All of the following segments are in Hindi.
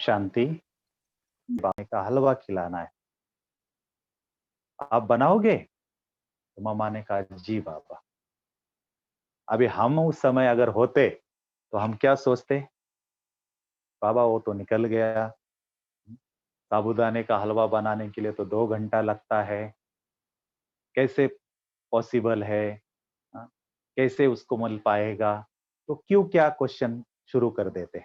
शांति। बाबा का हलवा खिलाना है, आप बनाओगे? तो मामा ने कहा जी बाबा। अभी हम उस समय अगर होते तो हम क्या सोचते, बाबा वो तो निकल गया, साबूदाने का हलवा बनाने के लिए तो 2 घंटा लगता है, कैसे पॉसिबल है, कैसे उसको मिल पाएगा, तो क्यों क्या क्वेश्चन शुरू कर देते।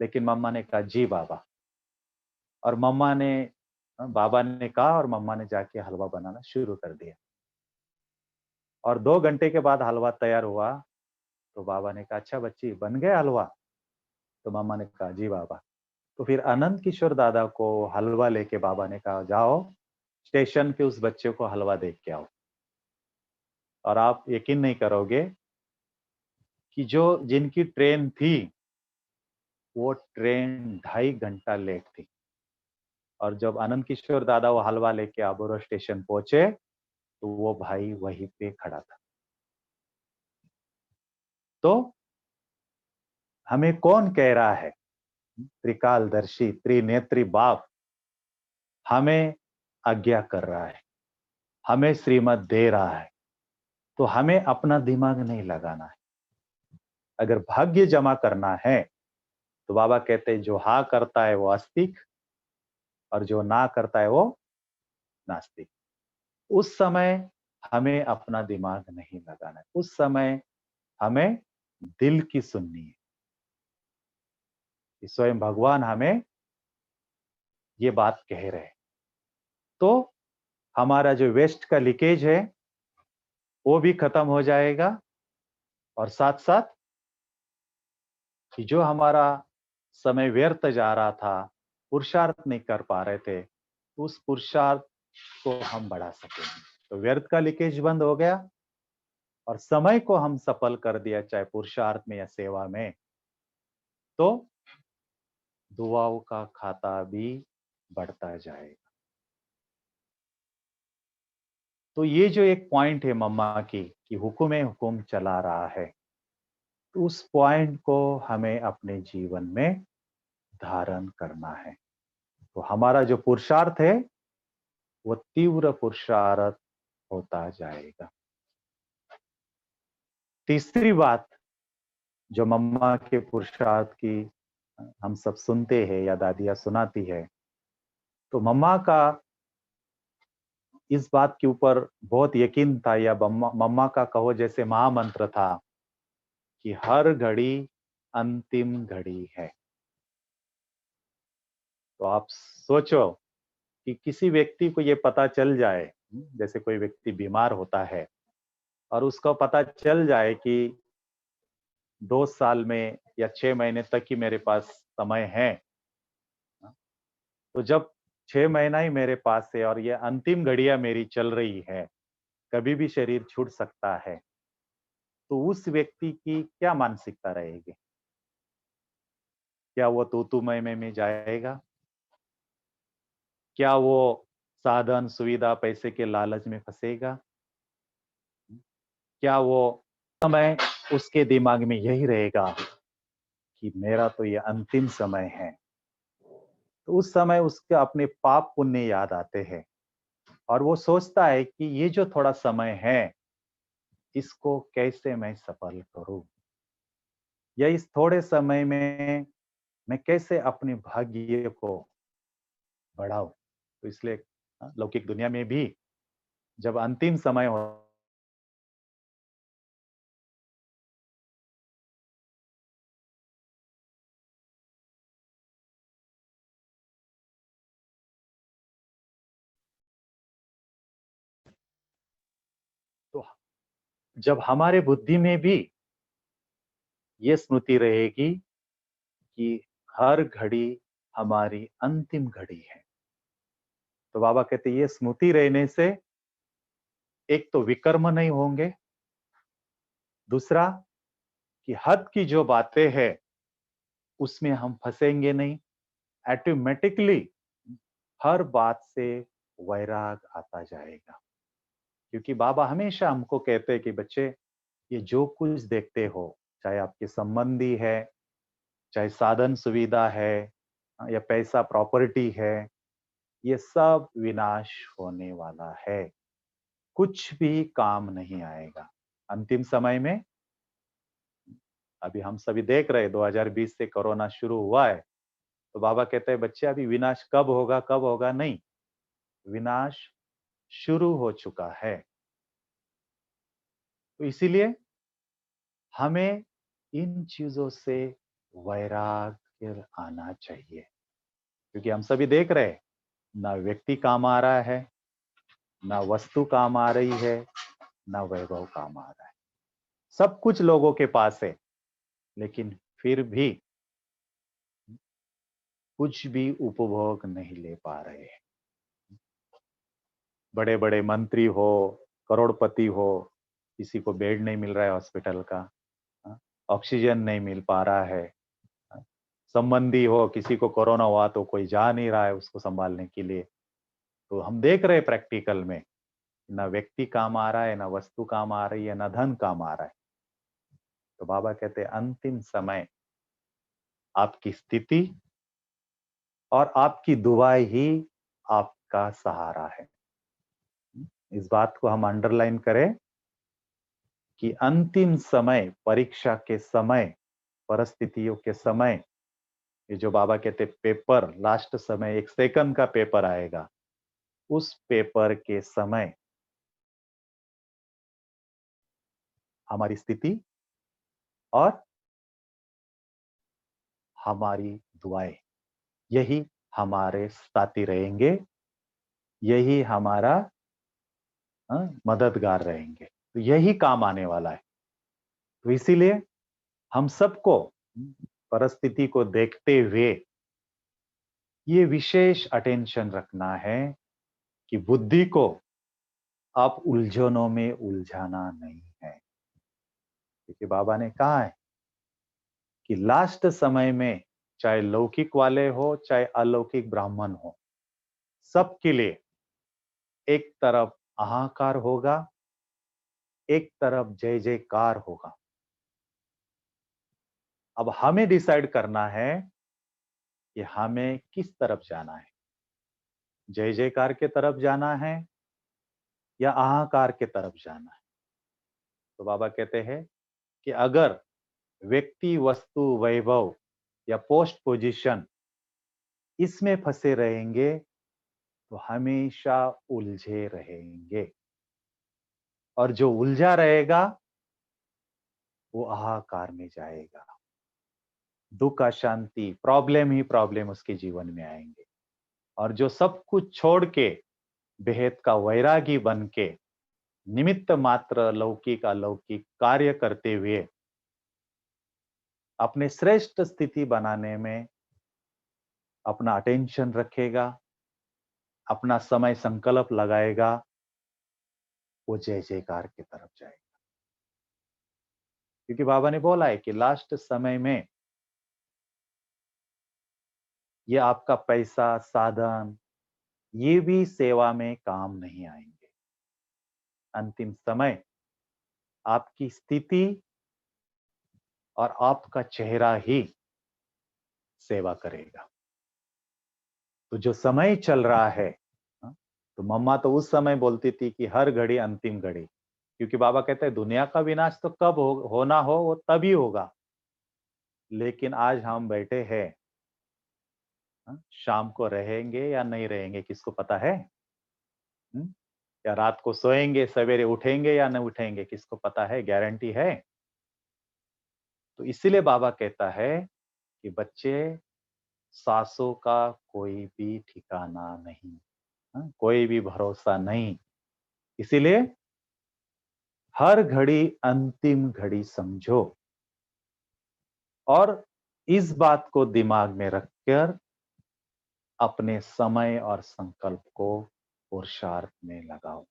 लेकिन मम्मा ने कहा जी बाबा, और मम्मा ने बाबा ने कहा और मम्मा ने जाके हलवा बनाना शुरू कर दिया। और 2 घंटे के बाद हलवा तैयार हुआ तो बाबा ने कहा अच्छा बच्ची बन गया हलवा? तो मम्मा ने कहा जी बाबा। तो फिर आनंद किशोर दादा को हलवा लेके बाबा ने कहा जाओ स्टेशन पे उस बच्चे को हलवा दे के आओ। और आप यकीन नहीं करोगे कि जो जिनकी ट्रेन थी वो ट्रेन 2.5 घंटा लेट थी। और जब आनंद किशोर दादा वो हलवा लेके आबोरो स्टेशन पहुंचे तो वो भाई वहीं पे खड़ा था। तो हमें कौन कह रहा है, त्रिकालदर्शी त्रिनेत्री बाप हमें आज्ञा कर रहा है, हमें श्रीमत दे रहा है, तो हमें अपना दिमाग नहीं लगाना है। अगर भाग्य जमा करना है तो बाबा कहते हैं जो हाँ करता है वो आस्तिक और जो ना करता है वो नास्तिक। उस समय हमें अपना दिमाग नहीं लगाना है, उस समय हमें दिल की सुननी है। स्वयं भगवान हमें ये बात कह रहे हैं। तो हमारा जो वेस्ट का लीकेज है वो भी खत्म हो जाएगा, और साथ साथ कि जो हमारा समय व्यर्थ जा रहा था, पुरुषार्थ नहीं कर पा रहे थे, उस पुरुषार्थ को हम बढ़ा सकेंगे। तो व्यर्थ का लीकेज बंद हो गया और समय को हम सफल कर दिया, चाहे पुरुषार्थ में या सेवा में, तो दुआओं का खाता भी बढ़ता जाएगा। तो ये जो एक पॉइंट है मम्मा की कि हुक्म हुक्म चला रहा है, तो उस पॉइंट को हमें अपने जीवन में धारण करना है। तो हमारा जो पुरुषार्थ है वो तीव्र पुरुषार्थ होता जाएगा। तीसरी बात जो मम्मा के पुरुषार्थ की हम सब सुनते हैं या दादियाँ सुनाती है, तो मम्मा का इस बात के ऊपर बहुत यकीन था, या मम्मा मम्मा का कहो जैसे महामंत्र था कि हर घड़ी अंतिम घड़ी है। तो आप सोचो कि किसी व्यक्ति को ये पता चल जाए, जैसे कोई व्यक्ति बीमार होता है और उसको पता चल जाए कि 2 साल में या 6 महीने तक ही मेरे पास समय है। तो जब 6 महीना ही मेरे पास है और ये अंतिम घड़ियां मेरी चल रही है, कभी भी शरीर छूट सकता है, तो उस व्यक्ति की क्या मानसिकता रहेगी? क्या वो तू-तू मैं-मैं में जाएगा? क्या वो साधन, सुविधा, पैसे के लालच में फंसेगा? क्या वो समय उसके दिमाग में यही रहेगा कि मेरा तो ये अंतिम समय है? तो उस समय उसके अपने पाप पुण्य याद आते हैं और वो सोचता है कि ये जो थोड़ा समय है, इसको कैसे मैं सफल करूं, या इस थोड़े समय में मैं कैसे अपने भाग्य को बढ़ाऊं। तो इसलिए लौकिक दुनिया में भी जब अंतिम समय हो, तो जब हमारे बुद्धि में भी ये स्मृति रहेगी कि हर घड़ी हमारी अंतिम घड़ी है, तो बाबा कहते ये स्मृति रहने से एक तो विकर्म नहीं होंगे, दूसरा कि हद की जो बातें हैं उसमें हम फंसेंगे नहीं। ऑटोमेटिकली हर बात से वैराग आता जाएगा, क्योंकि बाबा हमेशा हमको कहते हैं कि बच्चे, ये जो कुछ देखते हो, चाहे आपके संबंधी है, चाहे साधन सुविधा है, या पैसा प्रॉपर्टी है, ये सब विनाश होने वाला है, कुछ भी काम नहीं आएगा अंतिम समय में। अभी हम सभी देख रहे हैं 2020 से कोरोना शुरू हुआ है, तो बाबा कहते हैं बच्चे अभी विनाश कब होगा नहीं, विनाश शुरू हो चुका है। तो इसीलिए हमें इन चीजों से वैराग्य आना चाहिए, क्योंकि हम सभी देख रहे हैं, ना व्यक्ति काम आ रहा है, ना वस्तु काम आ रही है, ना वैभव काम आ रहा है। सब कुछ लोगों के पास है, लेकिन फिर भी कुछ भी उपभोग नहीं ले पा रहे हैं। बड़े बड़े मंत्री हो, करोड़पति हो, किसी को बेड नहीं मिल रहा है हॉस्पिटल का, ऑक्सीजन नहीं मिल पा रहा है, संबंधी हो, किसी को कोरोना हुआ तो कोई जा नहीं रहा है उसको संभालने के लिए। तो हम देख रहे हैं प्रैक्टिकल में, ना व्यक्ति काम आ रहा है, ना वस्तु काम आ रही है, ना धन काम आ रहा है। तो बाबा कहते हैं अंतिम समय आपकी स्थिति और आपकी दुआएं ही आपका सहारा है। इस बात को हम अंडरलाइन करें कि अंतिम समय, परीक्षा के समय, परिस्थितियों के समय, ये जो बाबा कहते पेपर, लास्ट समय 1 सेकंड का पेपर आएगा, उस पेपर के समय हमारी स्थिति और हमारी दुआएं, यही हमारे साथी रहेंगे, यही हमारा मददगार रहेंगे, तो यही काम आने वाला है। तो इसीलिए हम सबको परिस्थिति को देखते हुए ये विशेष अटेंशन रखना है कि बुद्धि को आप उलझनों में उलझाना नहीं है, क्योंकि बाबा ने कहा है कि लास्ट समय में चाहे लौकिक वाले हो, चाहे अलौकिक ब्राह्मण हो, सबके लिए एक तरफ हाहाकार होगा, एक तरफ जय जयकार होगा। अब हमें डिसाइड करना है कि हमें किस तरफ जाना है, जय जयकार के तरफ जाना है या हाहाकार के तरफ जाना है। तो बाबा कहते हैं कि अगर व्यक्ति, वस्तु, वैभव या पोस्ट पोजीशन इसमें फंसे रहेंगे तो हमेशा उलझे रहेंगे, और जो उलझा रहेगा वो हाहाकार में जाएगा। दुख, अशांति, प्रॉब्लम ही प्रॉब्लम उसके जीवन में आएंगे। और जो सब कुछ छोड़ के बेहद का वैरागी बन के निमित्त मात्र लौकिक अलौकिक कार्य करते हुए अपने श्रेष्ठ स्थिति बनाने में अपना अटेंशन रखेगा, अपना समय संकल्प लगाएगा, वो जय जयकार की तरफ जाएगा। क्योंकि बाबा ने बोला है कि लास्ट समय में ये आपका पैसा, साधन, ये भी सेवा में काम नहीं आएंगे। अंतिम समय आपकी स्थिति और आपका चेहरा ही सेवा करेगा। तो जो समय चल रहा है, तो मम्मा तो उस समय बोलती थी कि हर घड़ी अंतिम घड़ी, क्योंकि बाबा कहते हैं दुनिया का विनाश तो कब होना हो वो तभी होगा। लेकिन आज हम बैठे हैं, शाम को रहेंगे या नहीं रहेंगे किसको पता है? या रात को सोएंगे, सवेरे उठेंगे या नहीं उठेंगे किसको पता है? गारंटी है? तो इसीलिए बाबा कहता है कि बच्चे, सांसों का कोई भी ठिकाना नहीं, कोई भी भरोसा नहीं। इसीलिए हर घड़ी अंतिम घड़ी समझो, और इस बात को दिमाग में रखकर अपने समय और संकल्प को पुरुषार्थ में लगाओ।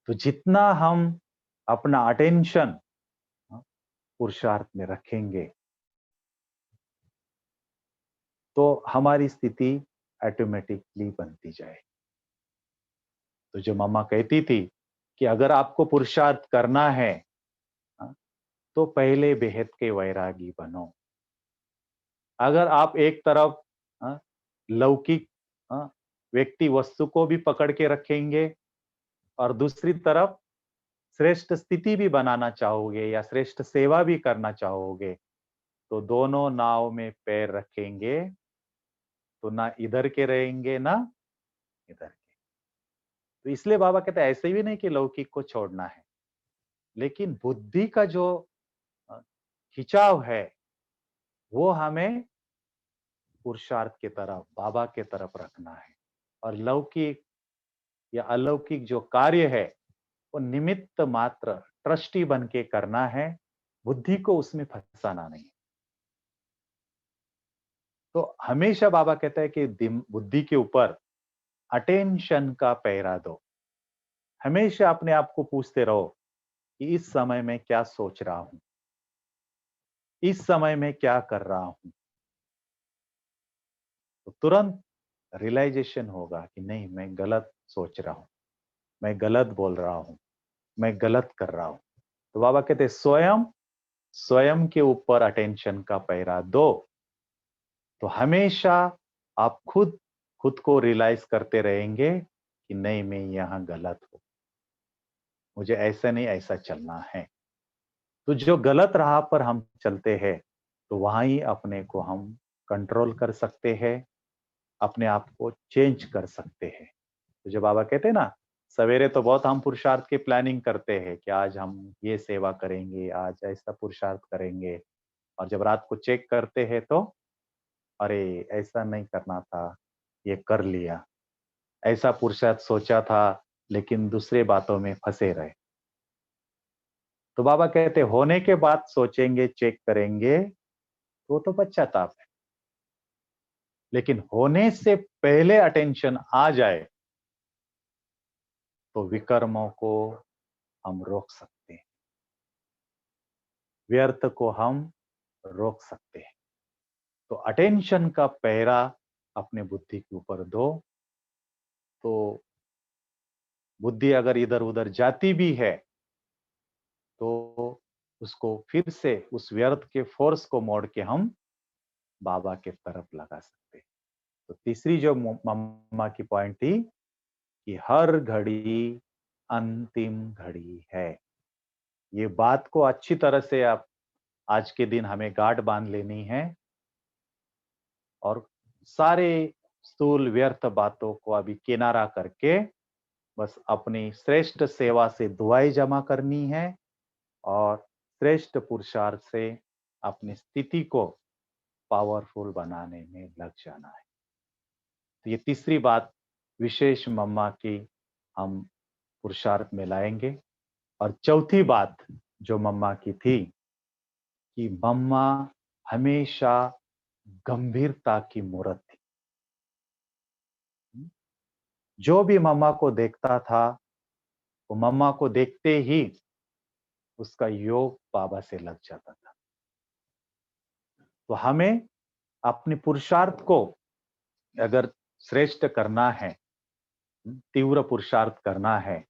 तो जितना हम अपना अटेंशन पुरुषार्थ में रखेंगे तो हमारी स्थिति ऑटोमेटिकली बनती जाए। तो जो मम्मा कहती थी कि अगर आपको पुरुषार्थ करना है तो पहले बेहद के वैरागी बनो। अगर आप एक तरफ लौकिक व्यक्ति, वस्तु को भी पकड़ के रखेंगे और दूसरी तरफ श्रेष्ठ स्थिति भी बनाना चाहोगे या श्रेष्ठ सेवा भी करना चाहोगे, तो दोनों नाव में पैर रखेंगे तो ना इधर के रहेंगे ना इधर के। तो इसलिए बाबा कहते हैं ऐसे भी नहीं कि लौकिक को छोड़ना है, लेकिन बुद्धि का जो खिंचाव है वो हमें पुरुषार्थ की तरफ, बाबा के तरफ रखना है। और लौकिक या अलौकिक जो कार्य है वो निमित्त मात्र, ट्रस्टी बन के करना है, बुद्धि को उसमें फंसाना नहीं। तो हमेशा बाबा कहता है कि बुद्धि के ऊपर अटेंशन का पहरा दो। हमेशा अपने आप को पूछते रहो कि इस समय में क्या सोच रहा हूं, इस समय में क्या कर रहा हूं। तो तुरंत रियलाइजेशन होगा कि नहीं, मैं गलत सोच रहा हूं, मैं गलत बोल रहा हूं, मैं गलत कर रहा हूं। तो बाबा कहते स्वयं स्वयं के ऊपर अटेंशन का पहरा दो। तो हमेशा आप खुद खुद को रियलाइज करते रहेंगे कि नहीं, मैं यहां गलत हूं, मुझे ऐसा नहीं, ऐसा चलना है। तो जो गलत राह पर हम चलते हैं तो वहां ही अपने को हम कंट्रोल कर सकते हैं, अपने आप को चेंज कर सकते हैं। तो जो बाबा कहते हैं ना, सवेरे तो बहुत हम पुरुषार्थ की प्लानिंग करते हैं कि आज हम ये सेवा करेंगे, आज ऐसा पुरुषार्थ करेंगे, और जब रात को चेक करते हैं तो अरे ऐसा नहीं करना था, ये कर लिया। ऐसा पुरुषार्थ सोचा था लेकिन दूसरे बातों में फंसे रहे। तो बाबा कहते होने के बाद सोचेंगे, चेक करेंगे, तो पश्चाताप है। लेकिन होने से पहले अटेंशन आ जाए तो विकर्मों को हम रोक सकते हैं, व्यर्थ को हम रोक सकते हैं। तो अटेंशन का पहरा अपने बुद्धि के ऊपर दो। तो बुद्धि अगर इधर उधर जाती भी है तो उसको फिर से उस व्यर्थ के फोर्स को मोड़ के हम बाबा के तरफ लगा सकते हैं। तो तीसरी जो मम्मा की पॉइंट थी कि हर घड़ी अंतिम घड़ी है। ये बात को अच्छी तरह से आप आज के दिन हमें गांठ बांध लेनी है और सारे स्थूल व्यर्थ बातों को अभी किनारा करके बस अपनी श्रेष्ठ सेवा से दुआएं जमा करनी है और श्रेष्ठ पुरुषार्थ से अपनी स्थिति को पावरफुल बनाने में लग जाना है। तो ये तीसरी बात विशेष मम्मा की हम पुरुषार्थ में लाएंगे। और चौथी बात जो मम्मा की थी कि मम्मा हमेशा गंभीरता की मूर्त थी। जो भी मम्मा को देखता था वो मम्मा को देखते ही उसका योग बाबा से लग जाता था। तो हमें अपने पुरुषार्थ को अगर श्रेष्ठ करना है, तीव्र पुरुषार्थ करना है,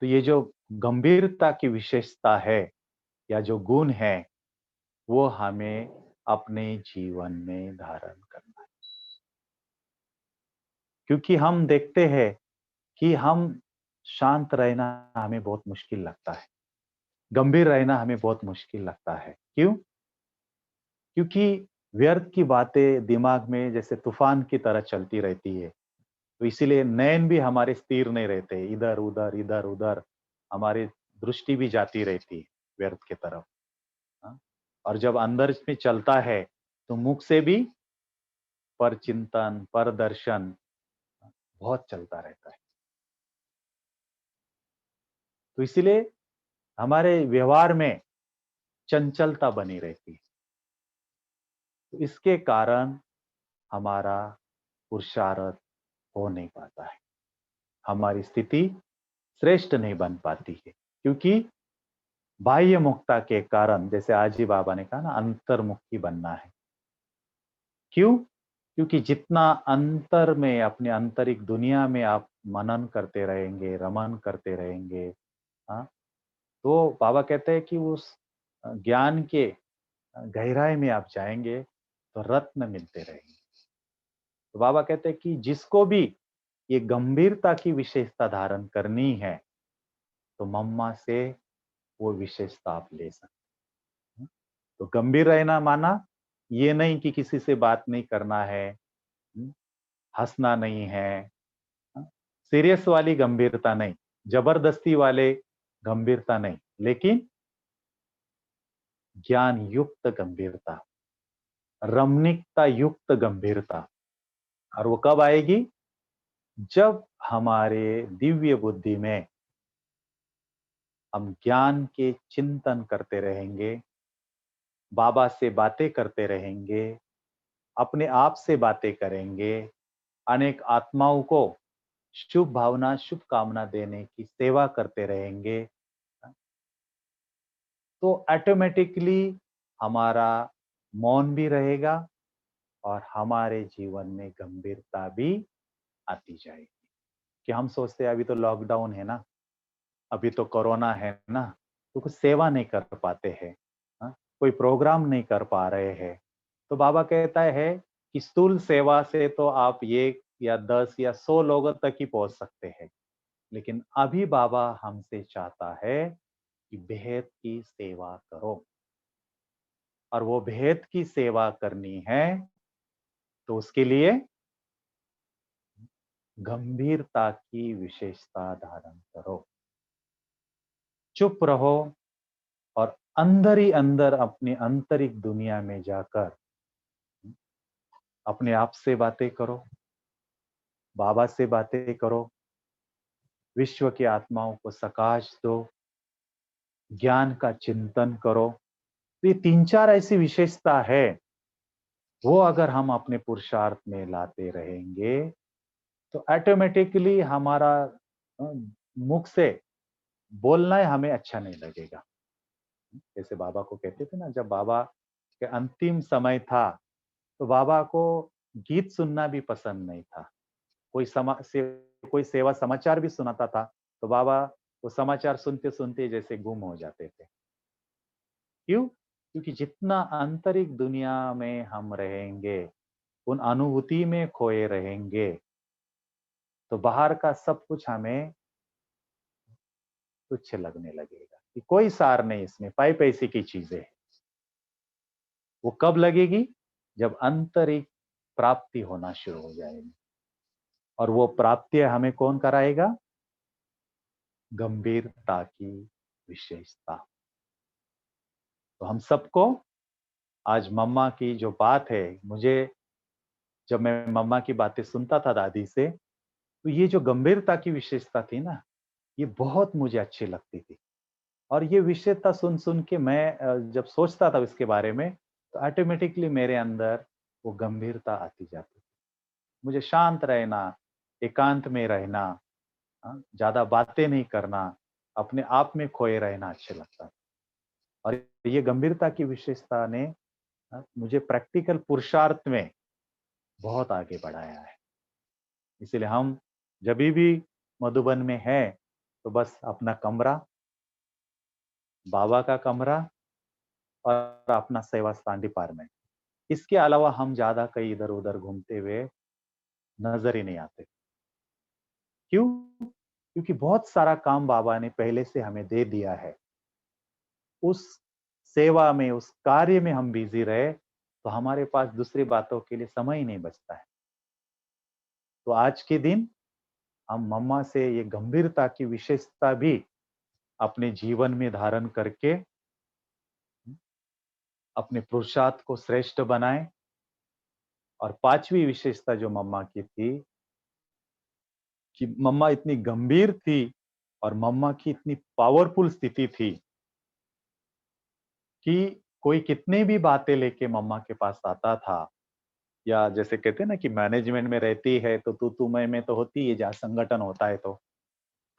तो ये जो गंभीरता की विशेषता है या जो गुण है वो हमें अपने जीवन में धारण करना है। क्योंकि हम देखते हैं कि हम शांत रहना हमें बहुत मुश्किल लगता है, गंभीर रहना हमें बहुत मुश्किल लगता है। क्यों? क्योंकि व्यर्थ की बातें दिमाग में जैसे तूफान की तरह चलती रहती है। तो इसीलिए नयन भी हमारे स्थिर नहीं रहते, इधर उधर इधर उधर हमारी दृष्टि भी जाती रहती है व्यर्थ की तरफ। हाँ? और जब अंदर में चलता है तो मुख से भी पर चिंतन पर दर्शन बहुत चलता रहता है। तो इसीलिए हमारे व्यवहार में चंचलता बनी रहती है। तो इसके कारण हमारा पुरुषार्थ हो नहीं पाता है, हमारी स्थिति श्रेष्ठ नहीं बन पाती है। क्योंकि बाह्य मुक्ता के कारण, जैसे आज ही बाबा ने कहा ना, अंतर्मुखी बनना है। क्यों? क्योंकि जितना अंतर में अपने आंतरिक दुनिया में आप मनन करते रहेंगे, रमन करते रहेंगे, हाँ, तो बाबा कहते हैं कि उस ज्ञान के गहराई में आप जाएंगे तो रत्न मिलते रहेंगे। तो बाबा कहते हैं कि जिसको भी ये गंभीरता की विशेषता धारण करनी है तो मम्मा से वो विशेषता आप ले सकते हैं। तो गंभीर रहना माना ये नहीं कि किसी से बात नहीं करना है, हंसना नहीं है, सीरियस वाली गंभीरता नहीं, जबरदस्ती वाले गंभीरता नहीं, लेकिन ज्ञान युक्त गंभीरता, रमणीकता युक्त गंभीरता। और वो कब आएगी? जब हमारे दिव्य बुद्धि में हम ज्ञान के चिंतन करते रहेंगे, बाबा से बातें करते रहेंगे, अपने आप से बातें करेंगे, अनेक आत्माओं को शुभ भावना शुभ कामना देने की सेवा करते रहेंगे, तो ऑटोमेटिकली हमारा मौन भी रहेगा और हमारे जीवन में गंभीरता भी आती जाएगी। कि हम सोचते हैं अभी तो लॉकडाउन है ना, अभी तो कोरोना है ना, तो कुछ सेवा नहीं कर पाते हैं, हाँ? कोई प्रोग्राम नहीं कर पा रहे हैं। तो बाबा कहता है कि स्थूल सेवा से तो आप 1 या 10 या 100 लोगों तक ही पहुंच सकते हैं, लेकिन अभी बाबा हमसे चाहता है कि भेद की सेवा करो। और वो भेद की सेवा करनी है तो उसके लिए गंभीरता की विशेषता धारण करो, चुप रहो और अंदर ही अंदर अपनी आंतरिक दुनिया में जाकर अपने आप से बातें करो, बाबा से बातें करो, विश्व की आत्माओं को सकाश दो, ज्ञान का चिंतन करो। तो ये 3-4 ऐसी विशेषता है, वो अगर हम अपने पुरुषार्थ में लाते रहेंगे तो ऑटोमेटिकली हमारा मुख से बोलना ही हमें अच्छा नहीं लगेगा। जैसे बाबा को कहते थे ना, जब बाबा के अंतिम समय था तो बाबा को गीत सुनना भी पसंद नहीं था। कोई सेवा समाचार भी सुनाता था तो बाबा वो समाचार सुनते सुनते जैसे गुम हो जाते थे। क्यों? क्योंकि जितना आंतरिक दुनिया में हम रहेंगे, उन अनुभूति में खोए रहेंगे, तो बाहर का सब कुछ हमें तुच्छ लगने लगेगा। कि कोई सार नहीं इसमें, पाई पैसे की चीजें हैं। वो कब लगेगी? जब आंतरिक प्राप्ति होना शुरू हो जाएगी। और वो प्राप्ति हमें कौन कराएगा? गंभीरता की विशेषता। तो हम सबको आज मम्मा की जो बात है, मुझे जब मैं मम्मा की बातें सुनता था दादी से, तो ये जो गंभीरता की विशेषता थी ना, ये बहुत मुझे अच्छी लगती थी। और ये विशेषता सुन सुन के मैं जब सोचता था इसके बारे में, तो ऑटोमेटिकली मेरे अंदर वो गंभीरता आती जाती थी। मुझे शांत रहना, एकांत में रहना, ज्यादा बातें नहीं करना, अपने आप में खोए रहना अच्छा लगता था। और ये गंभीरता की विशेषता ने मुझे प्रैक्टिकल पुरुषार्थ में बहुत आगे बढ़ाया है। इसलिए हम जब भी मधुबन में है, तो बस अपना कमरा, बाबा का कमरा और अपना सेवा स्थान डिपार्टमेंट, इसके अलावा हम ज्यादा कहीं इधर उधर घूमते हुए नजर ही नहीं आते। क्यों? क्योंकि बहुत सारा काम बाबा ने पहले से हमें दे दिया है। उस सेवा में, उस कार्य में हम बिजी रहे, तो हमारे पास दूसरी बातों के लिए समय ही नहीं बचता है। तो आज के दिन हम मम्मा से ये गंभीरता की विशेषता भी अपने जीवन में धारण करके अपने पुरुषार्थ को श्रेष्ठ बनाएं। और पांचवी विशेषता जो मम्मा की थी, कि मम्मा इतनी गंभीर थी और मम्मा की इतनी पावरफुल स्थिति थी कि कोई कितने भी बातें लेके मम्मा के पास आता था, या जैसे कहते हैं ना कि मैनेजमेंट में रहती है तो तू मैं में तो होती है, जहाँ संगठन होता है तो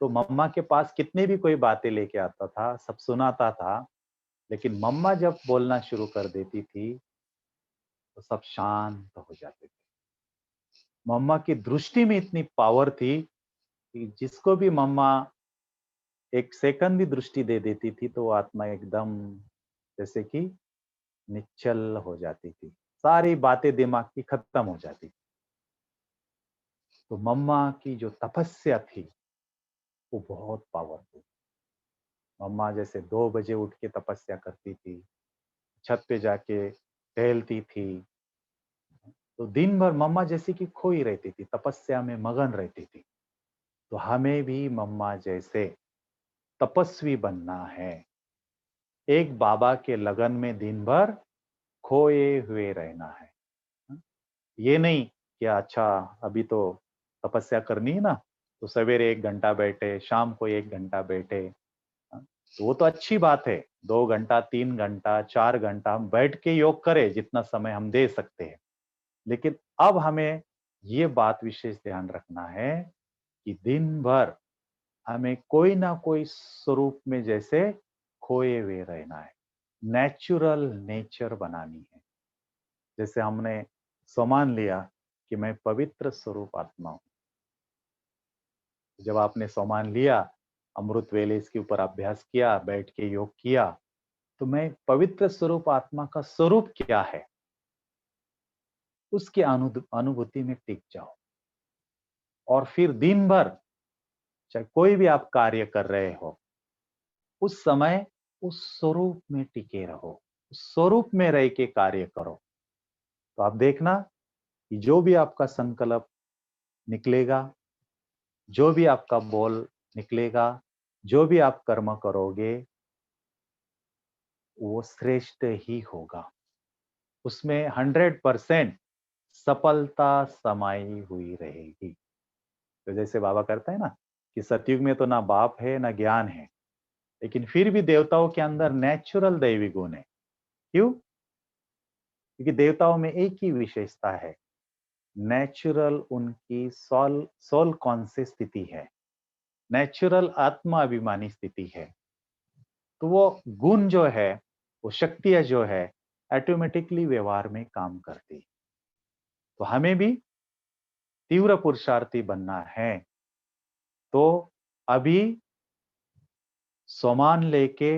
मम्मा के पास कितने भी कोई बातें लेके आता था, सब सुनाता था। लेकिन मम्मा जब बोलना शुरू कर देती थी, तो सब शांत हो जाते थे। मम्मा की दृष्टि में इतनी पावर थी कि जिसको भी मम्मा एक सेकंड भी दृष्टि दे देती थी, तो वो आत्मा एकदम जैसे कि निश्चल हो जाती थी, सारी बातें दिमाग की खत्म हो जाती थी। तो मम्मा की जो तपस्या थी, वो बहुत पावरफुल। मम्मा जैसे 2 बजे उठ के तपस्या करती थी, छत पे जाके टहलती थी, तो दिन भर मम्मा जैसे कि खोई रहती थी, तपस्या में मगन रहती थी। तो हमें भी मम्मा जैसे तपस्वी बनना है, एक बाबा के लगन में दिन भर खोए हुए रहना है। ये नहीं कि अच्छा अभी तो तपस्या करनी है ना, तो सवेरे 1 घंटा बैठे, शाम को 1 घंटा बैठे। तो वो तो अच्छी बात है, 2 घंटा, 3 घंटा, 4 घंटा हम बैठ के योग करें, जितना समय हम दे सकते हैं। लेकिन अब हमें ये बात विशेष ध्यान रखना है कि दिन भर हमें कोई ना कोई स्वरूप में जैसे खोए हुए रहना है, नेचुरल नेचर बनानी है। जैसे हमने सम्मान लिया कि मैं पवित्र स्वरूप आत्मा हूं। जब आपने सम्मान लिया, अमृत वेले इसके ऊपर अभ्यास किया, बैठ के योग किया, तो मैं पवित्र स्वरूप आत्मा का स्वरूप क्या है, उसकी अनुभूति में टिक जाओ। और फिर दिन भर चाहे कोई भी आप कार्य कर रहे हो, उस समय उस स्वरूप में टिके रहो, उस स्वरूप में रह के कार्य करो। तो आप देखना कि जो भी आपका संकल्प निकलेगा, जो भी आपका बोल निकलेगा, जो भी आप कर्म करोगे, वो श्रेष्ठ ही होगा। उसमें 100% सफलता समाई हुई रहेगी। तो जैसे बाबा करता है ना कि सतयुग में तो ना बाप है ना ज्ञान है, लेकिन फिर भी देवताओं के अंदर नेचुरल दैवी गुण है। क्यों? क्योंकि देवताओं में एक ही विशेषता है, नेचुरल उनकी सोल सोल कॉन्शियस स्थिति है, नेचुरल आत्मा अभिमानी स्थिति है। तो वो गुण जो है, वो शक्तियां जो है, ऑटोमेटिकली व्यवहार में काम करती। तो हमें भी तीव्र पुरुषार्थी बनना है, तो अभी समान लेके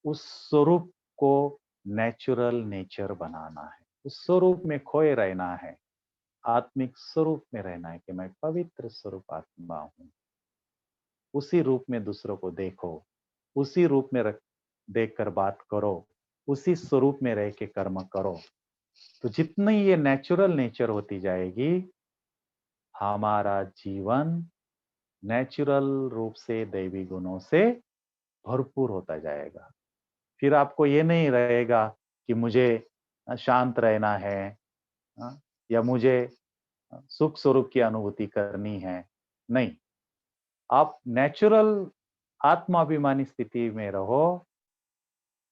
उस स्वरूप को नेचुरल नेचर बनाना है, उस स्वरूप में खोए रहना है, आत्मिक स्वरूप में रहना है कि मैं पवित्र स्वरूप आत्मा हूं। उसी रूप में दूसरों को देखो, उसी रूप में देखकर बात करो, उसी स्वरूप में रह के कर्म करो। तो जितनी ये नेचुरल नेचर होती जाएगी, हमारा जीवन नेचुरल रूप से दैवी गुणों से भरपूर होता जाएगा। फिर आपको ये नहीं रहेगा कि मुझे शांत रहना है, या मुझे सुख स्वरूप की अनुभूति करनी है। नहीं, आप नेचुरल आत्माभिमानी स्थिति में रहो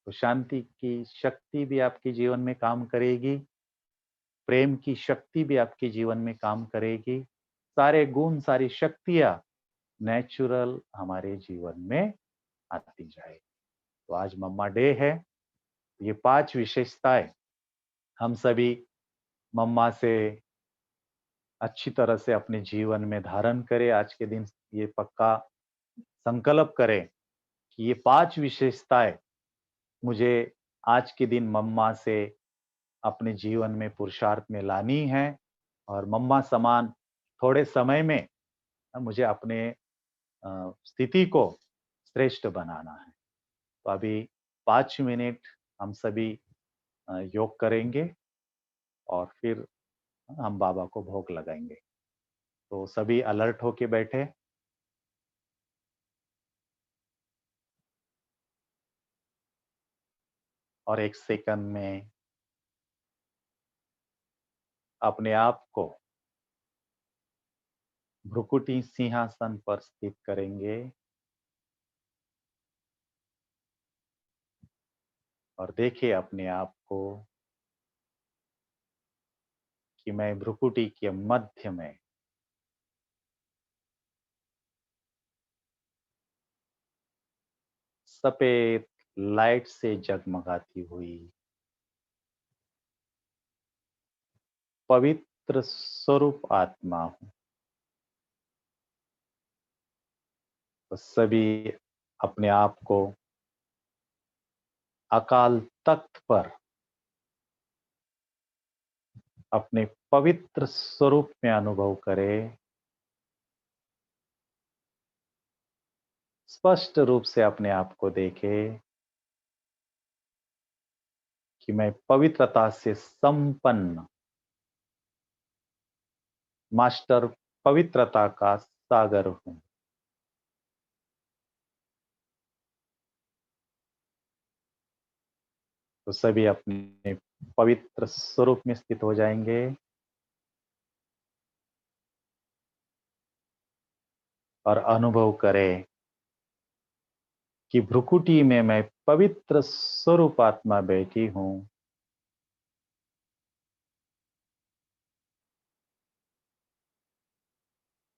तो शांति की शक्ति भी आपके जीवन में काम करेगी, प्रेम की शक्ति भी आपके जीवन में काम करेगी, सारे गुण, सारी शक्तियां नेचुरल हमारे जीवन में आती जाएगी। तो आज मम्मा डे है। ये 5 विशेषताएं हम सभी मम्मा से अच्छी तरह से अपने जीवन में धारण करें। आज के दिन ये पक्का संकल्प करें कि ये 5 विशेषताएं मुझे आज के दिन मम्मा से अपने जीवन में पुरुषार्थ में लानी है, और मम्मा समान थोड़े समय में मुझे अपने स्थिति को श्रेष्ठ बनाना है। तो अभी 5 मिनट हम सभी योग करेंगे और फिर हम बाबा को भोग लगाएंगे। तो सभी अलर्ट होके बैठे। और 1 सेकंड में अपने आप को भ्रुकुटी सिंहासन पर स्थित करेंगे और देखिए अपने आप को कि मैं भ्रुकुटी के मध्य में सफेद लाइट से जगमगाती हुई पवित्र स्वरूप आत्मा हूं। तो सभी अपने आप को अकाल तख्त पर अपने पवित्र स्वरूप में अनुभव करें। स्पष्ट रूप से अपने आप को देखें कि मैं पवित्रता से संपन्न मास्टर पवित्रता का सागर हूं। तो सभी अपने पवित्र स्वरूप में स्थित हो जाएंगे और अनुभव करें कि भ्रुकुटी में मैं पवित्र स्वरूप आत्मा बैठी हूं।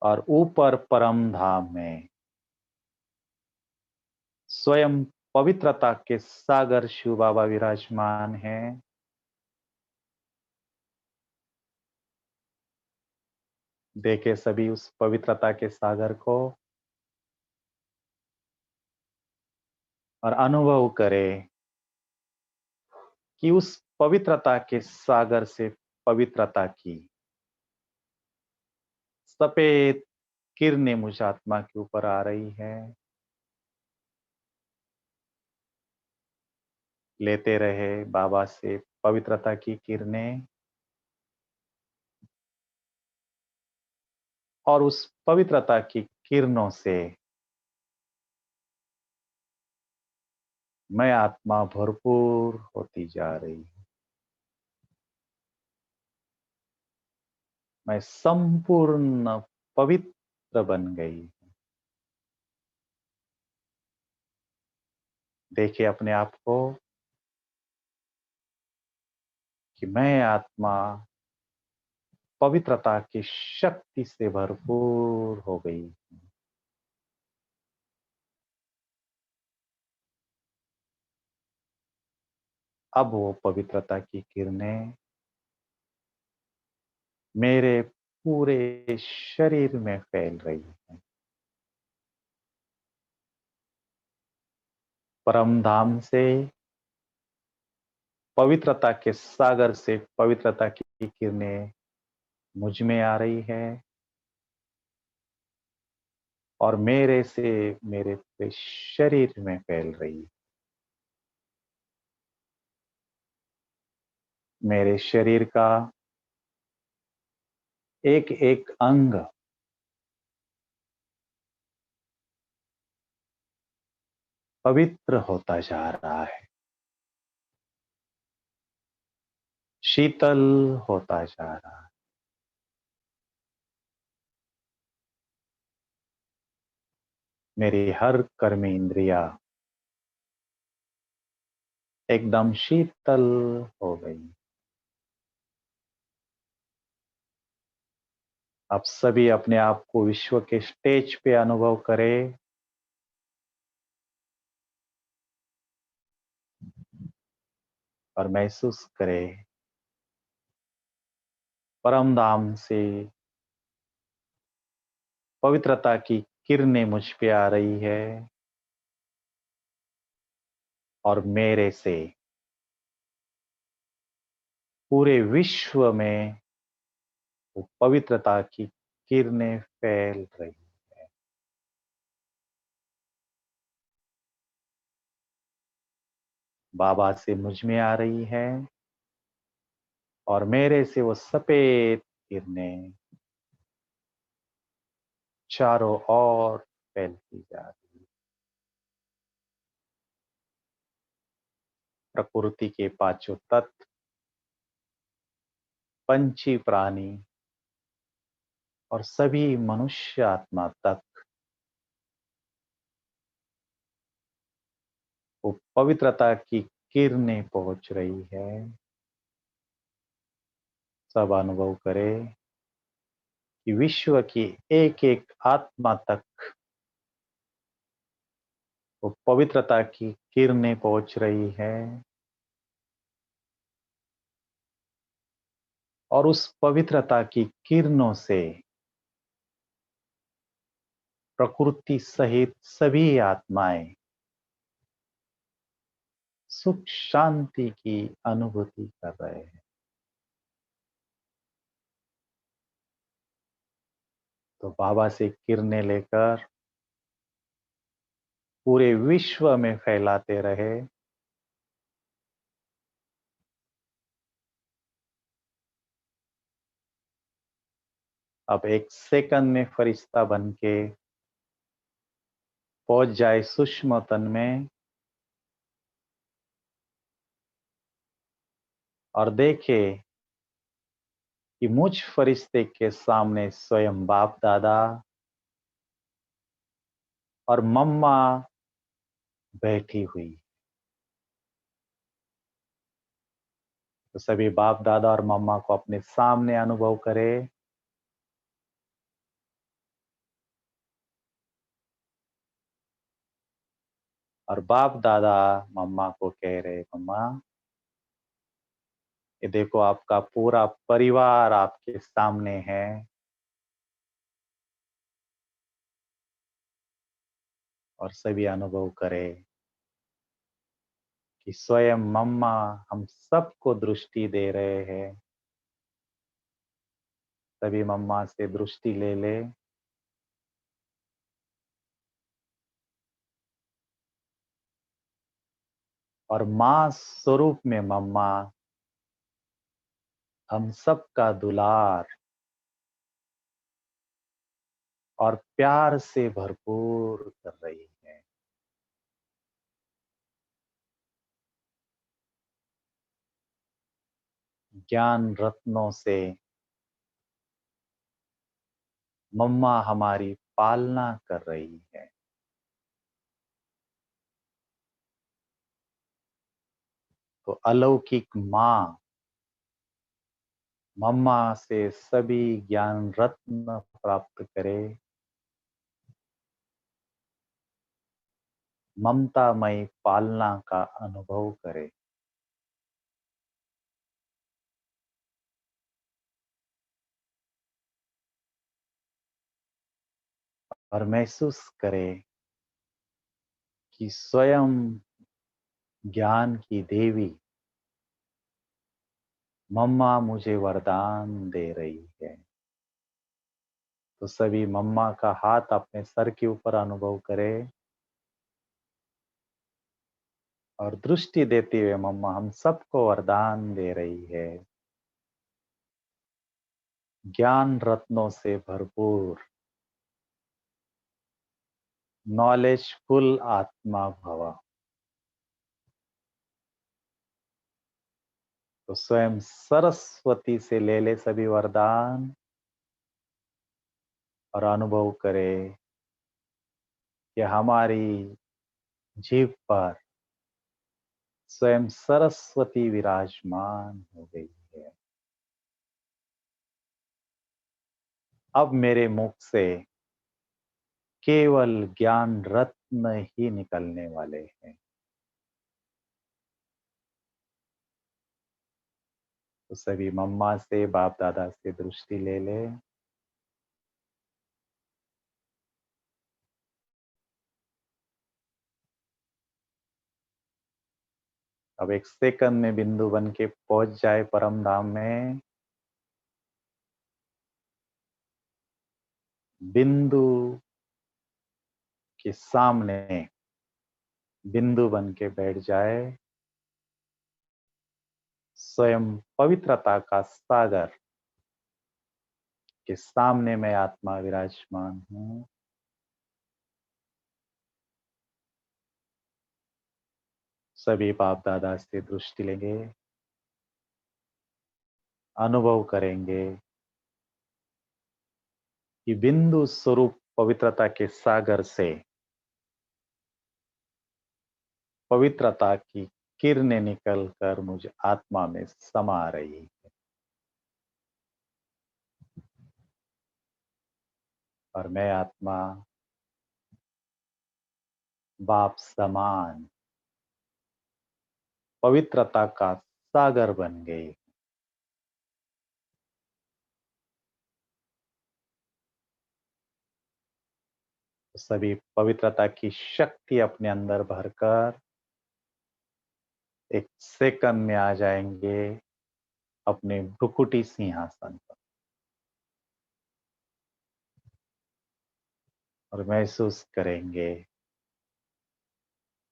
और ऊपर परम धाम में स्वयं पवित्रता के सागर शिव बाबा विराजमान हैं। देखे सभी उस पवित्रता के सागर को और अनुभव करें कि उस पवित्रता के सागर से पवित्रता की सफेद किरणें मुझ आत्मा के ऊपर आ रही है। लेते रहे बाबा से पवित्रता की किरणें और उस पवित्रता की किरणों से मैं आत्मा भरपूर होती जा रही हूं। मैं संपूर्ण पवित्र बन गई। देखिए अपने आप को कि मैं आत्मा पवित्रता की शक्ति से भरपूर हो गई। अब वो पवित्रता की किरणें मेरे पूरे शरीर में फैल रही है। परम धाम से पवित्रता के सागर से पवित्रता की किरणें मुझ में आ रही है। और मेरे से मेरे पूरे शरीर में फैल रही है। मेरे शरीर का एक एक अंग पवित्र होता जा रहा है, शीतल होता जा रहा है। मेरी हर कर्म इंद्रिया एकदम शीतल हो गई। आप सभी अपने आप को विश्व के स्टेज पे अनुभव करें और महसूस करें परम धाम से पवित्रता की किरणें मुझ पे आ रही है और मेरे से पूरे विश्व में वो पवित्रता की किरणें फैल रही है। बाबा से मुझ में आ रही है और मेरे से वो सफेद किरणें चारों ओर फैलती जा रही है। प्रकृति के पांचों तत्व, पंछी प्राणी और सभी मनुष्य आत्मा तक वो पवित्रता की किरणें पहुंच रही है। सब अनुभव करें कि विश्व की एक एक आत्मा तक वो पवित्रता की किरणें पहुंच रही है और उस पवित्रता की किरणों से प्रकृति सहित सभी आत्माएं सुख शांति की अनुभूति कर रहे हैं। तो बाबा से किरणें लेकर पूरे विश्व में फैलाते रहे। अब एक सेकंड में फरिश्ता बन के पहुंच जाए सूक्ष्म तन में और देखे कि मुझ फरिश्ते के सामने स्वयं बाप दादा और मम्मा बैठी हुई। तो सभी बाप दादा और मम्मा को अपने सामने अनुभव करे और बाप दादा मम्मा को कह रहे, मम्मा ये देखो आपका पूरा परिवार आपके सामने है और सभी अनुभव करे कि स्वयं मम्मा हम सबको दृष्टि दे रहे हैं। सभी मम्मा से दृष्टि ले ले और मां स्वरूप में मम्मा हम सबका दुलार और प्यार से भरपूर कर रही है। ज्ञान रत्नों से मम्मा हमारी पालना कर रही है। तो अलौकिक मां मम्मा से सभी ज्ञान रत्न प्राप्त करे, ममतामय पालना का अनुभव करे। और महसूस करे कि स्वयं ज्ञान की देवी मम्मा मुझे वरदान दे रही है। तो सभी मम्मा का हाथ अपने सर के ऊपर अनुभव करें और दृष्टि देते हुए मम्मा हम सबको वरदान दे रही है, ज्ञान रत्नों से भरपूर नॉलेजफुल आत्मा भव। तो स्वयं सरस्वती से ले ले सभी वरदान और अनुभव करें कि हमारी जीभ पर स्वयं सरस्वती विराजमान हो गई है। अब मेरे मुख से केवल ज्ञान रत्न ही निकलने वाले हैं। तो सभी मम्मा से बाप दादा से दृष्टि ले ले। अब एक सेकंड में बिंदु बन के पहुंच जाए परम धाम में। बिंदु के सामने बिंदु बन के बैठ जाए। स्वयं पवित्रता का सागर के सामने मैं आत्मा विराजमान हूं। सभी बाप दादा से दृष्टि लेंगे, अनुभव करेंगे कि बिंदु स्वरूप पवित्रता के सागर से पवित्रता की किरणें निकलकर मुझ आत्मा में समा रही है और मैं आत्मा बाप समान पवित्रता का सागर बन गई। सभी पवित्रता की शक्ति अपने अंदर भरकर एक सेकंड में आ जाएंगे अपने भ्रुकुटी सिंहासन पर और महसूस करेंगे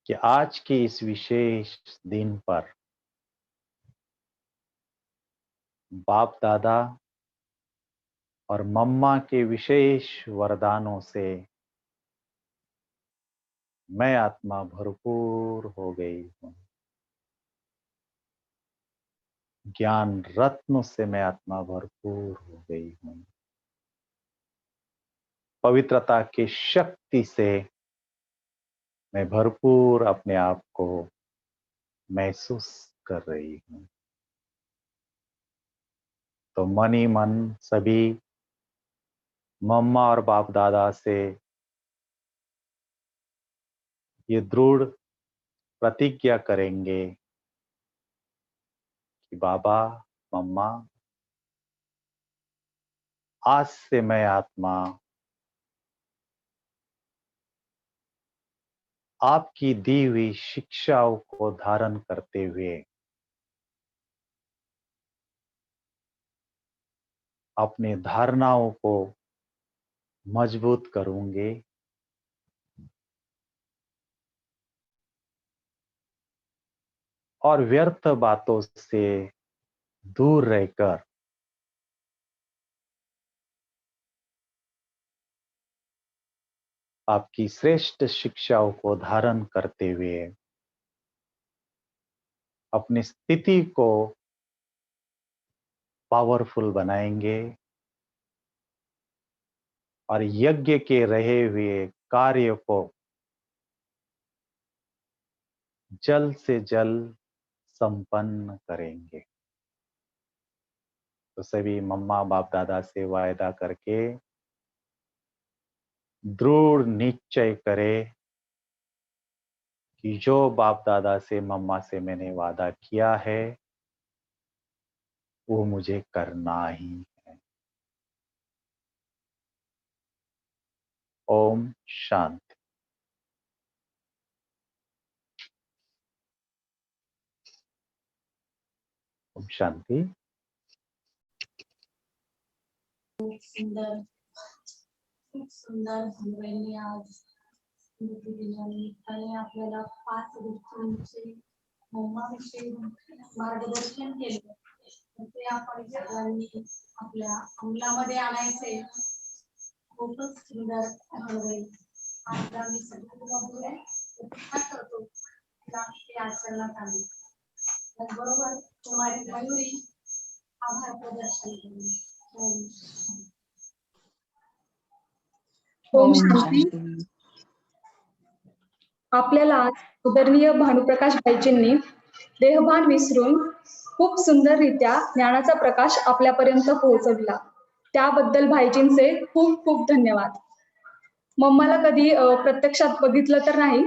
कि आज के इस विशेष दिन पर बाप दादा और मम्मा के विशेष वरदानों से मैं आत्मा भरपूर हो गई हूँ। ज्ञान रत्न से मैं आत्मा भरपूर हो गई हूँ। पवित्रता की शक्ति से मैं भरपूर अपने आप को महसूस कर रही हूँ। तो मन ही मन सभी मम्मा और बाप दादा से ये दृढ़ प्रतिज्ञा करेंगे कि बाबा मम्मा आज से मैं आत्मा आपकी दी हुई शिक्षाओं को धारण करते हुए अपनी धारणाओं को मजबूत करूंगे और व्यर्थ बातों से दूर रहकर आपकी श्रेष्ठ शिक्षाओं को धारण करते हुए अपनी स्थिति को पावरफुल बनाएंगे और यज्ञ के रहे हुए कार्य को जल्द से जल्द संपन्न करेंगे। तो सभी मम्मा बाप दादा से वायदा करके दृढ़ निश्चय करें कि जो बाप दादा से मम्मा से मैंने वादा किया है वो मुझे करना ही है। ओम शांति। ओम शांति। खूप सुंदर भानुबाईंनी आज स्मृती दिनानिमित्ताने आपल्याला 5 गोष्टींचे मम्माविषयी मार्गदर्शन केले. ते आपण सगळ्यांनी आपल्या अंमलामध्ये आणायचे. खूपच सुंदर भानुबाई. आज आम्ही सगळे करतो ते आचरणात आणले. त्याचबरोबर कुमारी मयुरी आभार प्रदर्शन केले. ओम शांती. आपल्याला आदरणीय भानुप्रकाश भाईजींनी देहभान विसरून खूप सुंदररित्या ज्ञानाचा प्रकाश आपल्यापर्यंत पोहोचवला. त्याबद्दल भाईजींचे खूप खूप धन्यवाद. मम्माला कधी प्रत्यक्षात बघितलं तर नाही,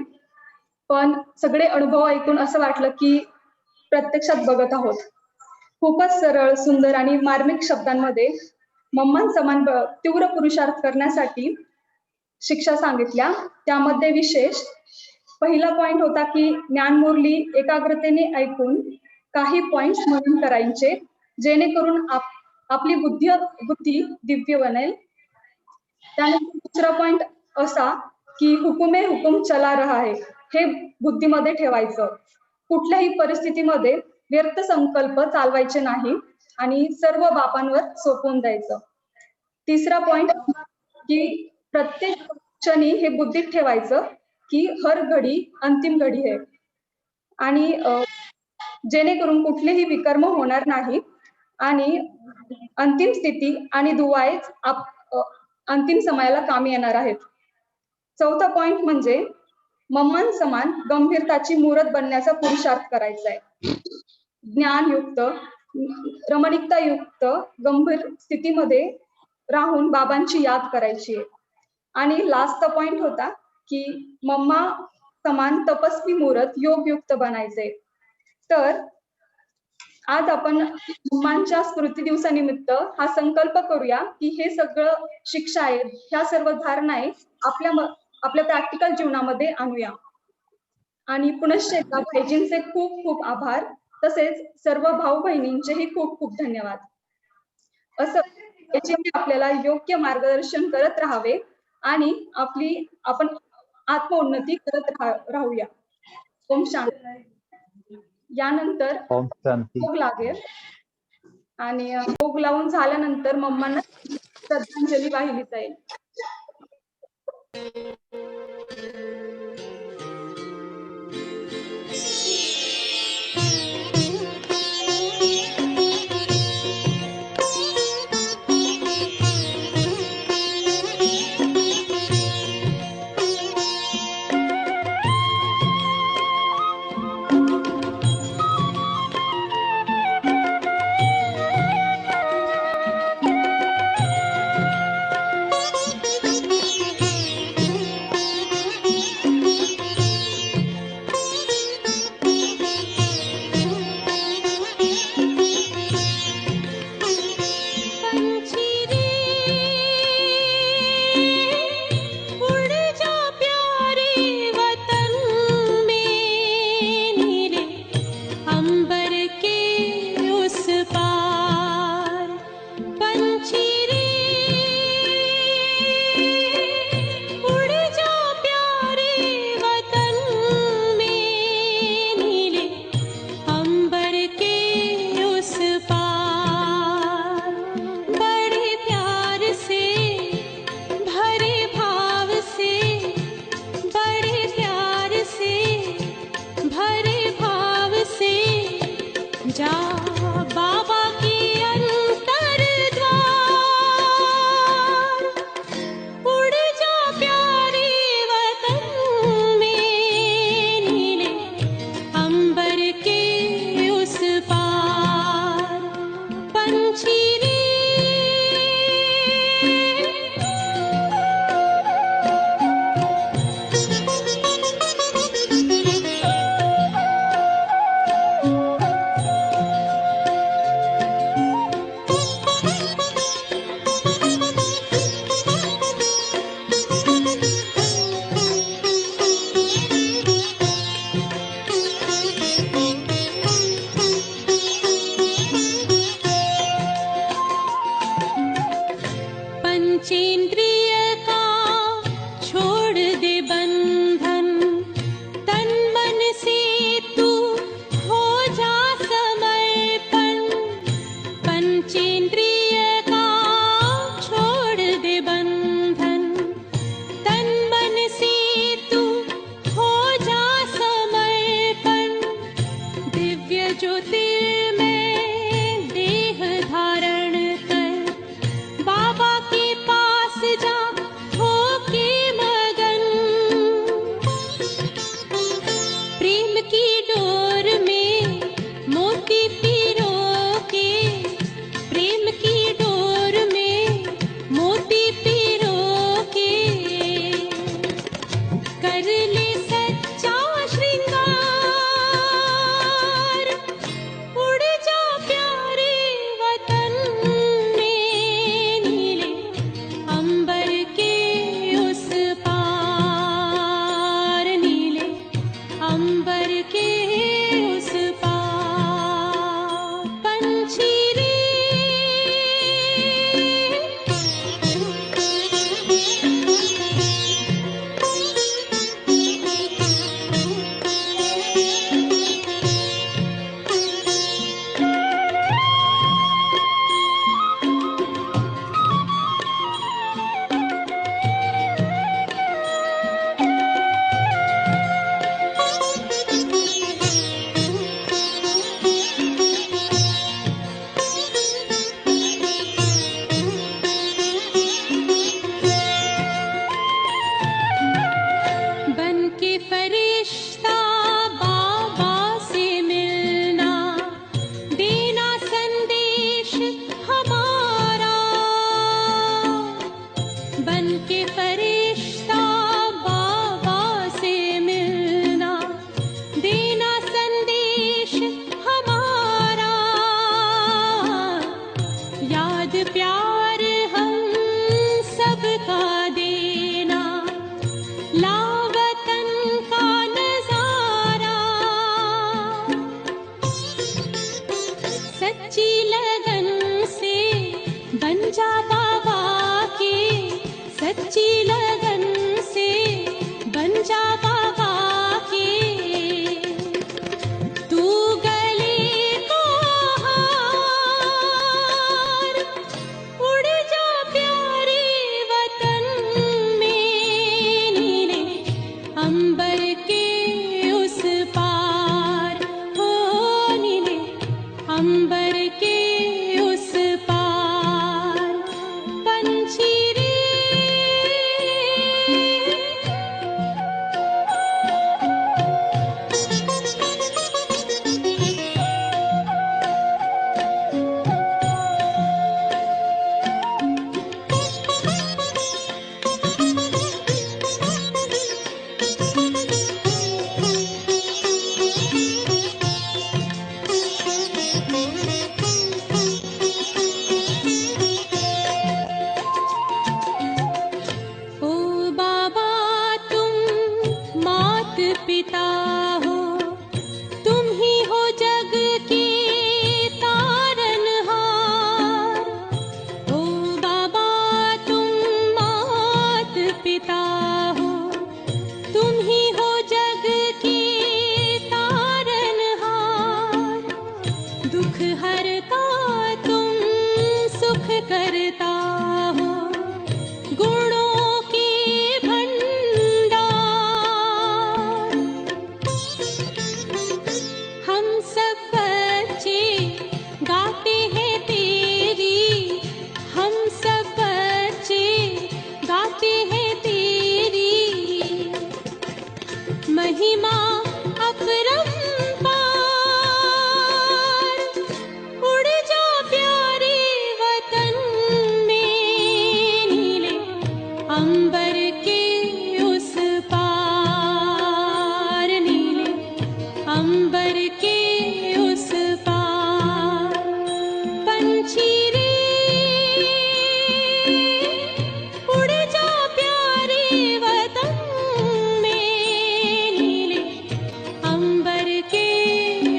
पण सगळे अनुभव ऐकून असं वाटलं की प्रत्यक्षात बघत आहोत. खूपच सरळ, सुंदर आणि मार्मिक शब्दांमध्ये मम्मांसमान तीव्र पुरुषार्थ करण्यासाठी शिक्षा सांगितल्या. त्यामध्ये विशेष पहिला पॉइंट होता की ज्ञानमुरली एकाग्रतेने ऐकून काही पॉइंट्स म्हणून करायचे, जेणेकरून आपली बुद्धी दिव्य बनेल. त्यानंतर दुसरा पॉइंट असा की हुकुमे हुकुम चला रहा है, हे बुद्धीमध्ये ठेवायचं. कुठल्याही परिस्थितीमध्ये व्यर्थ संकल्प चालवायचे नाही आणि सर्व बापांवर सोपवून द्यायचं. तिसरा पॉइंट की प्रत्येक क्षणी हे बुद्धीत ठेवायचं की हर घडी अंतिम घडी है, आणि जेणेकरून कुठलेही विकर्म होणार नाही आणि अंतिम स्थिती आणि दुआएच अंतिम समयाला कामी येणार आहेत. चौथा पॉइंट म्हणजे मम्मांसमान गंभीरताची मूर्त बनण्याचा पुरुषार्थ करायचा आहे. ज्ञानयुक्त, रमणीकतायुक्त गंभीर स्थितीमध्ये राहून बाबांची याद करायची आहे. आणि लास्ट पॉइंट होता की मम्मा समान तपस्वी मूर्त योगयुक्त बनायचे. तर आज आपण मम्मांच्या स्मृती दिवसानिमित्त हा संकल्प करूया की हे सगळं शिक्षा आहे, ह्या सर्व धारणा आहे आपल्या प्रॅक्टिकल जीवनामध्ये आणूया. आणि पुनश्च एकदा भाईजींचे खूप खूप आभार, तसेच सर्व भाऊ बहिणींचेही खूप खूप धन्यवाद. असं याचे आपल्याला योग्य मार्गदर्शन करत राहावे आणि आपण आत्मोन्नती करत राहूया. ओम शांती. यानंतर भोग लागेल आणि भोग लावून झाल्यानंतर मम्मांना श्रद्धांजली वाहिली जाईल. बन जा बाबा के सच्ची लगन से, बन जा बाबा के तू गले को हार, उड़ जा प्यारे वतन में, नीले अंबर के उस पार, हो नीले अंबर के उस पार। पंछी रे ओ बाबा तुम मात पिता हो, तुम ही हो जग के तारनहार। ओ बाबा तुम मात पिता हो, तुम ही हो जग के तारनहार। दुख हरता तुम सुख करता हो, गुणों के भंडार। हम सब बच्चे गाते हैं तेरी, हम सब बच्चे गाते हैं तेरी महिमा अपरंपार। उड़ जा प्यारे वतन में, नीले अंबर के उस पार, नीले अंबर के उस पार। पंछी रे उड़ जा प्यारे वतन में, नीले अंबर के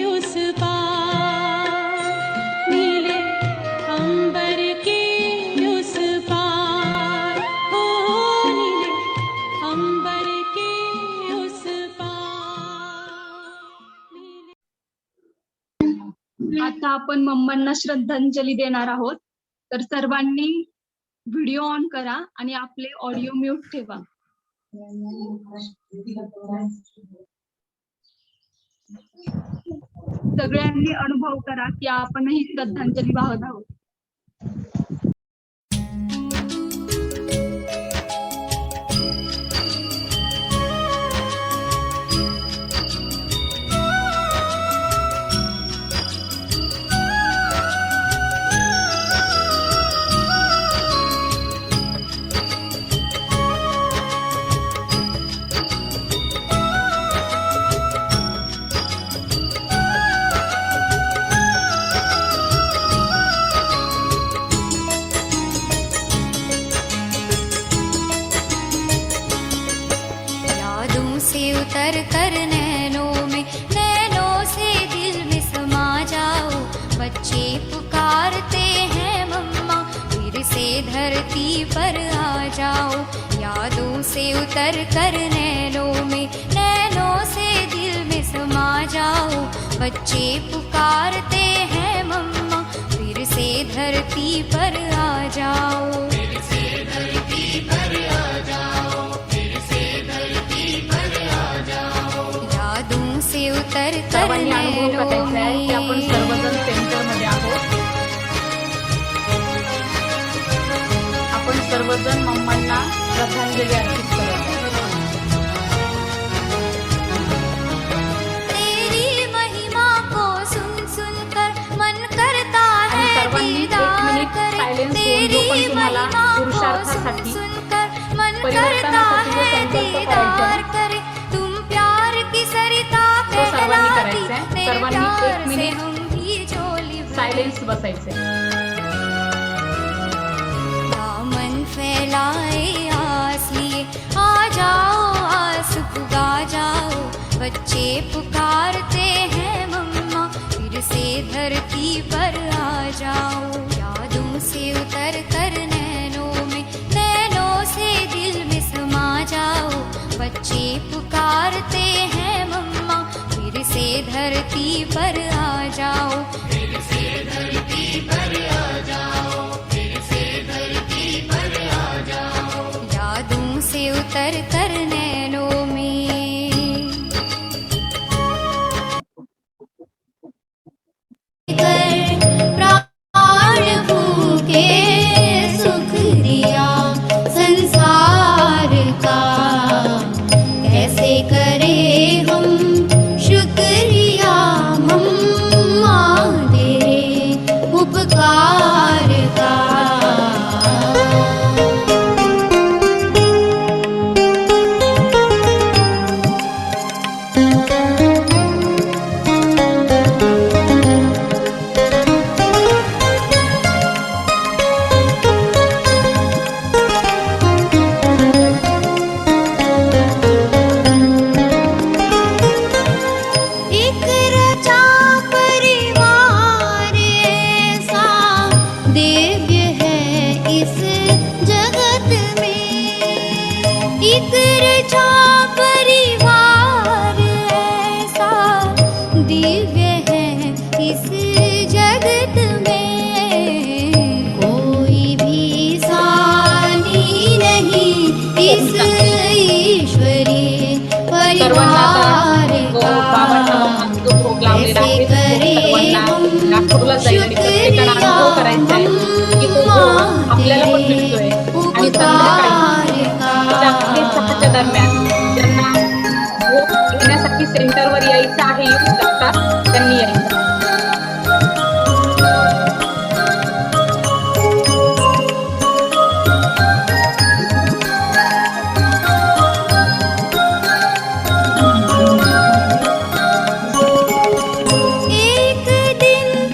उस पार, नीले अंबर के उस पार, हो नीले अंबर के उस पार, नीले। आता आपण मम्मांना श्रद्धांजली देणार आहोत. तर सर्वांनी व्हिडिओ ऑन करा आणि आपले ऑडिओ म्यूट ठेवा. सगळ्यांनी अनुभव करा की आपणही श्रद्धांजली वाहत आहोत. यादों से उतर कर नैनों से दिल में समा जाओ। बच्चे पुकारते हैं मम्मा, फिर से धरती पर आ जाओ। यादों से उतर कर नैनों से दिल में समा जाओ। बच्चे पुकारते हैं मम्मा, फिर से धरती पर आ जाओ। फिर से धरती पर आ जाओ, फिर से धरती पर आ जाओ। यादों से उतर कर सर्वांनी अनुभव करायचा आहे की आपण सर्वजण सेंटर मध्ये आहोत. आपण सर्वजण मम्मांना श्रद्धांजली अर्पित करत आहोत. तेरी महिमा को सुन सुन कर मन करता आणि है सर्वांनी एक दीदार मिनिट करे। सायलेन्स होऊन जो तेरी पण तुम्हाला महिमा को सुन पुरुषार्थासाठी सुन कर मन करता परिवर्तनासाठी जो है संकल्प दीदार करायचा आहे, करे। तुम प्यार की सरिता तो सर्वांनी फैलाती, करायचा आहे. तेरे सर्वांनी प्यार एक से मिनिट हम भी झोली भरे। सायलेन्स बसायचे. दामन फैलाए आस लिए, आ जाओ आस पुगा जाओ। बच्चे पुकारते हैं मम्मा, फिर से धरती पर आ जाओ। यादों से उतर धरती पर आ जाओ, फिर से धरती पर आ जाओ, फिर से धरती पर आ जाओ, यादों से उतर कर नैनों में। प्राण फूके सुख दिया संसार का, कैसे करें हम शुक्रिया मम्मा तेरे उपकार का। एक रचा परिवार ऐसा दिव्य है इस जगत में, एक रचा परिवार ऐसा दिव्य है इस जगत में, कोई भी सानी नहीं इस ईश्वरीय परिवार जो भोग लावलेला आहे सर्वांना नागपूरला जायला प्रत्येकाला अनुभव करायचा आहे की तो भोग आपल्याला पण मिळतोय. आणि संध्याकाळी 6 च्या दरम्यान ज्यांना भोग घेण्यासाठी सेंटरवर यायचं आहे येऊ शकतात, त्यांनी यायचं.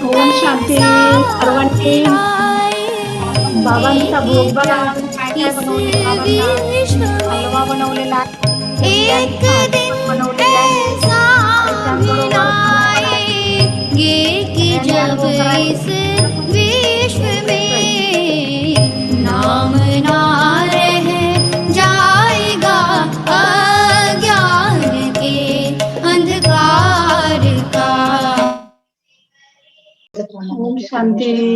ओम शांती. सर्वांनी बाबांचा भोग बघा, काय बनवलेला हलवा बनवलेला आहे, एक दिन ऐसा दिन आएंगे कि जब इस विश्व में नाम ना रह जाएगा अज्ञान के अंधकार का। ओम शांती.